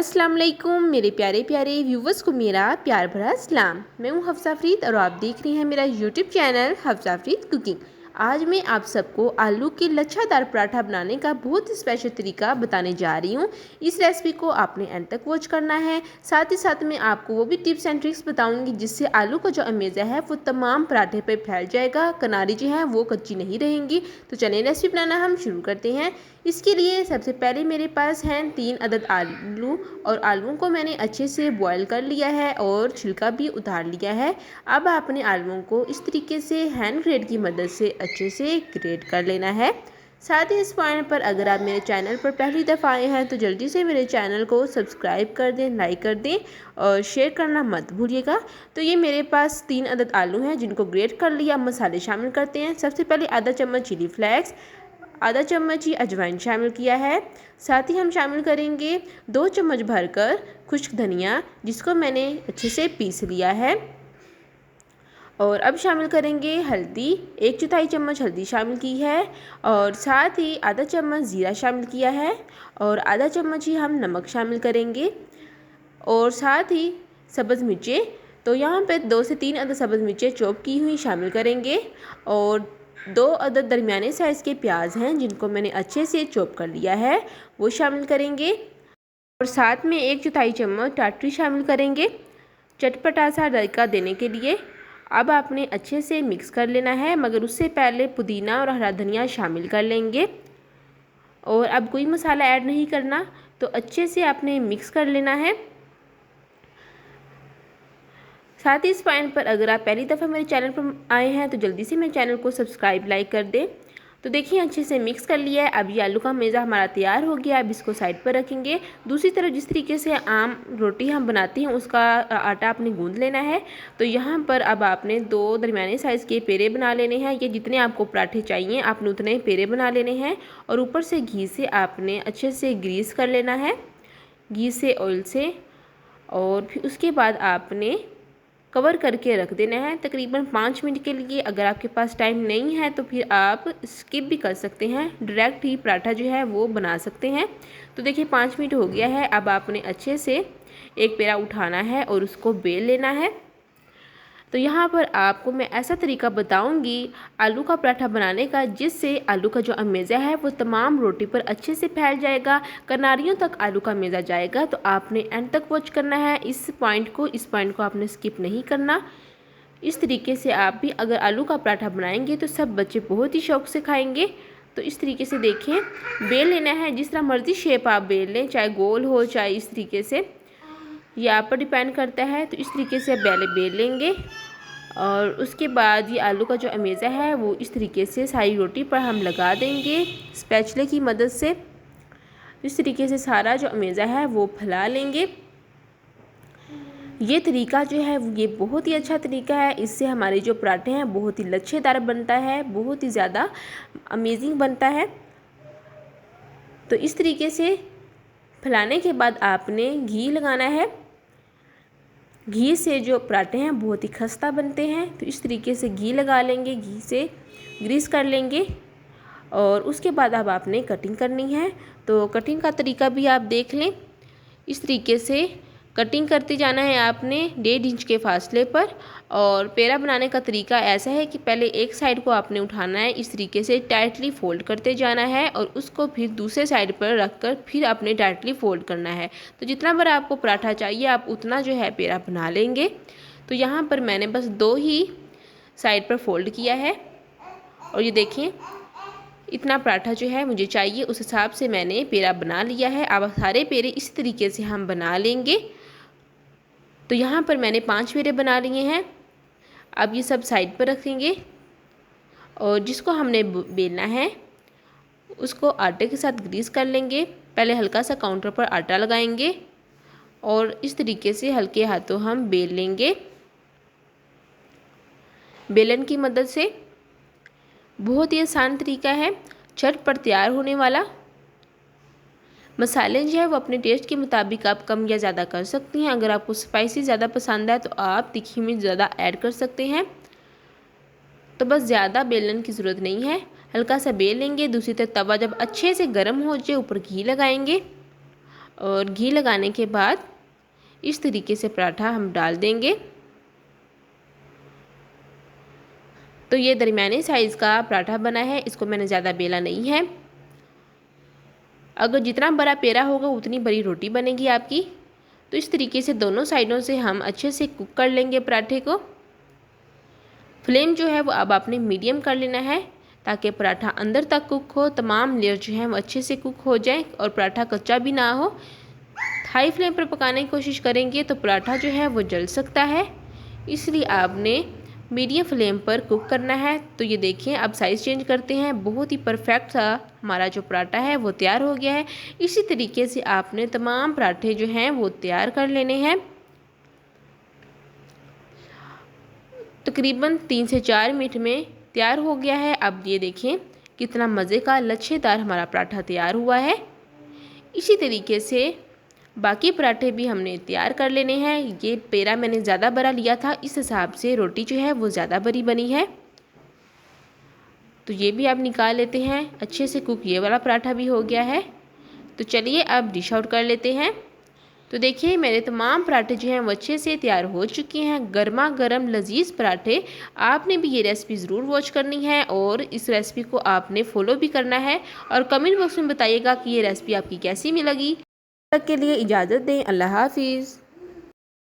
अस्सलाम वालेकुम मेरे प्यारे प्यारे व्यूवर्स को मेरा प्यार भरा सलाम। मैं हूँ हफ्सा फरीद और आप देख रही हैं मेरा YouTube channel Hafsa Farid cooking. आज मैं आप सबको आलू के लच्छादार पराठा बनाने का बहुत ही स्पेशल तरीका बताने जा रही हूँ। इस रेसिपी को आपने एंड तक वॉच करना है। साथ ही साथ मैं आपको वो भी टिप्स एंड ट्रिक्स बताऊंगी जिससे आलू का जो अमेज़ा है वो तमाम पराठे पर फैल जाएगा, किनारी जो है वो कच्ची नहीं रहेंगी। तो चलिए रेसिपी बनाना हम शुरू करते हैं। इसके लिए सबसे पहले मेरे पास हैं 3 अदद आलू और आलूओं को मैंने अच्छे से बॉईल कर लिया है और छिलका भी उतार लिया है। अब आपने आलूओं को इस तरीके से हैंड ग्रेट की मदद से अच्छे से ग्रेट कर लेना है। साथ ही इस पॉइंट पर अगर आप मेरे चैनल पर पहली दफ़ा आए हैं तो जल्दी से मेरे चैनल को सब्सक्राइब कर दें, लाइक कर दें और शेयर करना मत भूलिएगा। तो ये मेरे पास 3 अदद आलू हैं जिनको ग्रेट कर लिया। मसाले शामिल करते हैं। सबसे पहले आधा चम्मच चिली फ्लेक्स, आधा चम्मच ही अजवाइन शामिल किया है। साथ ही हम शामिल करेंगे 2 चम्मच भरकर खुश्क धनिया जिसको मैंने अच्छे से पीस लिया है। और अब शामिल करेंगे हल्दी, 1/4 चम्मच हल्दी शामिल की है और साथ ही आधा चम्मच ज़ीरा शामिल किया है और आधा चम्मच ही हम नमक शामिल करेंगे और साथ ही सब्ज़ मिर्चें, तो यहाँ पे 2 से 3 अदद सब्ज़ मिर्चें चॉप की हुई शामिल करेंगे और 2 अदद दरमियाने साइज़ के प्याज हैं जिनको मैंने अच्छे से चॉप कर लिया है वो शामिल करेंगे और साथ में 1/4 चम्मच टाटरी शामिल करेंगे चटपटा सा जायका देने के लिए। अब आपने अच्छे से मिक्स कर लेना है, मगर उससे पहले पुदीना और हरा धनिया शामिल कर लेंगे और अब कोई मसाला ऐड नहीं करना, तो अच्छे से आपने मिक्स कर लेना है। साथ ही इस पॉइंट पर अगर आप पहली दफ़ा मेरे चैनल पर आए हैं तो जल्दी से मेरे चैनल को सब्सक्राइब लाइक कर दें। तो देखिए अच्छे से मिक्स कर लिया है। अब ये आलू का मेज़ा हमारा तैयार हो गया। अब इसको साइड पर रखेंगे। दूसरी तरफ जिस तरीके से आम रोटी हम बनाते हैं उसका आटा आपने गूंद लेना है। तो यहाँ पर अब आपने 2 दरमियाने साइज़ के पेड़े बना लेने हैं। ये जितने आपको पराठे चाहिए आपने उतने पेड़े बना लेने हैं और ऊपर से घी से आपने अच्छे से ग्रीस कर लेना है, घी से ऑयल से। और फिर उसके बाद आपने कवर करके रख देना है तकरीबन 5 मिनट के लिए। अगर आपके पास टाइम नहीं है तो फिर आप स्किप भी कर सकते हैं, डायरेक्ट ही पराठा जो है वो बना सकते हैं। तो देखिए 5 मिनट हो गया है। अब आपने अच्छे से एक पेड़ा उठाना है और उसको बेल लेना है। तो यहाँ पर आपको मैं ऐसा तरीका बताऊंगी आलू का पराठा बनाने का जिससे आलू का जो अमेज़ा है वो तमाम रोटी पर अच्छे से फैल जाएगा, किनारियों तक आलू का अमेज़ा जाएगा। तो आपने एंड तक वॉच करना है इस पॉइंट को आपने स्किप नहीं करना। इस तरीके से आप भी अगर आलू का पराठा बनाएंगे तो सब बच्चे बहुत ही शौक़ से खाएंगे। तो इस तरीके से देखें, बेल लेना है। जिस तरह मर्ज़ी शेप आप बेल लें, चाहे गोल हो चाहे इस तरीके से, ये आप पर डिपेंड करता है। तो इस तरीके से आप बेल लेंगे और उसके बाद ये आलू का जो अमेज़ा है वो इस तरीके से सारी रोटी पर हम लगा देंगे स्पैचुले की मदद से। इस तरीके से सारा जो अमेज़ा है वो फैला लेंगे। ये तरीका जो है ये बहुत ही अच्छा तरीका है। इससे हमारे जो पराठे हैं बहुत ही लच्छेदार बनता है, बहुत ही ज़्यादा अमेजिंग बनता है। तो इस तरीके से फैलाने के बाद आपने घी लगाना है। घी से जो पराठे हैं बहुत ही खस्ता बनते हैं। तो इस तरीके से घी लगा लेंगे, घी से ग्रीस कर लेंगे और उसके बाद अब आपने कटिंग करनी है। तो कटिंग का तरीका भी आप देख लें। इस तरीके से कटिंग करते जाना है आपने 1.5 इंच के फासले पर। और पेड़ा बनाने का तरीका ऐसा है कि पहले एक साइड को आपने उठाना है, इस तरीके से टाइटली फोल्ड करते जाना है और उसको फिर दूसरे साइड पर रखकर फिर आपने टाइटली फोल्ड करना है। तो जितना बड़ा आपको पराठा चाहिए आप उतना जो है पेड़ा बना लेंगे। तो यहाँ पर मैंने बस 2 ही साइड पर फोल्ड किया है और ये देखिए इतना पराठा जो है मुझे चाहिए उस हिसाब से मैंने पेड़ा बना लिया है। अब सारे पेड़े इस तरीके से हम बना लेंगे। तो यहाँ पर मैंने 5 पेड़े बना लिए हैं। अब ये सब साइड पर रखेंगे और जिसको हमने बेलना है उसको आटे के साथ ग्रीस कर लेंगे। पहले हल्का सा काउंटर पर आटा लगाएंगे और इस तरीके से हल्के हाथों हम बेल लेंगे बेलन की मदद से। बहुत ही आसान तरीका है, झटपट तैयार होने वाला। मसाले जो है वो अपने टेस्ट के मुताबिक आप कम या ज़्यादा कर सकती हैं। अगर आपको स्पाइसी ज़्यादा पसंद है तो आप तीखी मिर्च ज़्यादा ऐड कर सकते हैं। तो बस ज़्यादा बेलन की ज़रूरत नहीं है, हल्का सा बेल लेंगे। दूसरी तरफ तवा जब अच्छे से गर्म हो जाए ऊपर घी लगाएंगे और घी लगाने के बाद इस तरीके से पराठा हम डाल देंगे। तो ये दरमियाने साइज़ का पराठा बना है, इसको मैंने ज़्यादा बेला नहीं है। अगर जितना बड़ा पेड़ा होगा उतनी बड़ी रोटी बनेगी आपकी। तो इस तरीके से दोनों साइडों से हम अच्छे से कुक कर लेंगे पराठे को। फ्लेम जो है वो अब आपने मीडियम कर लेना है ताकि पराठा अंदर तक कुक हो, तमाम लेयर जो है वो अच्छे से कुक हो जाए और पराठा कच्चा भी ना हो। हाई फ्लेम पर पकाने की कोशिश करेंगे तो पराठा जो है वो जल सकता है, इसलिए आपने मीडियम फ्लेम पर कुक करना है। तो ये देखिए अब साइज़ चेंज करते हैं। बहुत ही परफेक्ट सा हमारा जो पराठा है वो तैयार हो गया है। इसी तरीके से आपने तमाम पराठे जो हैं वो तैयार कर लेने हैं। तकरीबन 3 से 4 मिनट में तैयार हो गया है। अब ये देखें कितना मज़े का लच्छेदार हमारा पराठा तैयार हुआ है। इसी तरीके से बाकी पराठे भी हमने तैयार कर लेने हैं। ये पेड़ा मैंने ज़्यादा बड़ा लिया था, इस हिसाब से रोटी जो है वो ज़्यादा बड़ी बनी है। तो ये भी आप निकाल लेते हैं। अच्छे से कुक ये वाला पराठा भी हो गया है। तो चलिए अब डिश आउट कर लेते हैं। तो देखिए मेरे तमाम पराठे जो हैं वो अच्छे से तैयार हो चुके हैं। गर्मा गर्म लजीज पराठे। आपने भी ये रेसिपी ज़रूर वॉच करनी है और इस रेसिपी को आपने फॉलो भी करना है और कमेंट बॉक्स में बताइएगा कि ये रेसिपी आपकी कैसी लगी। तक के लिए इजाज़त दें। अल्लाह हाफिज़।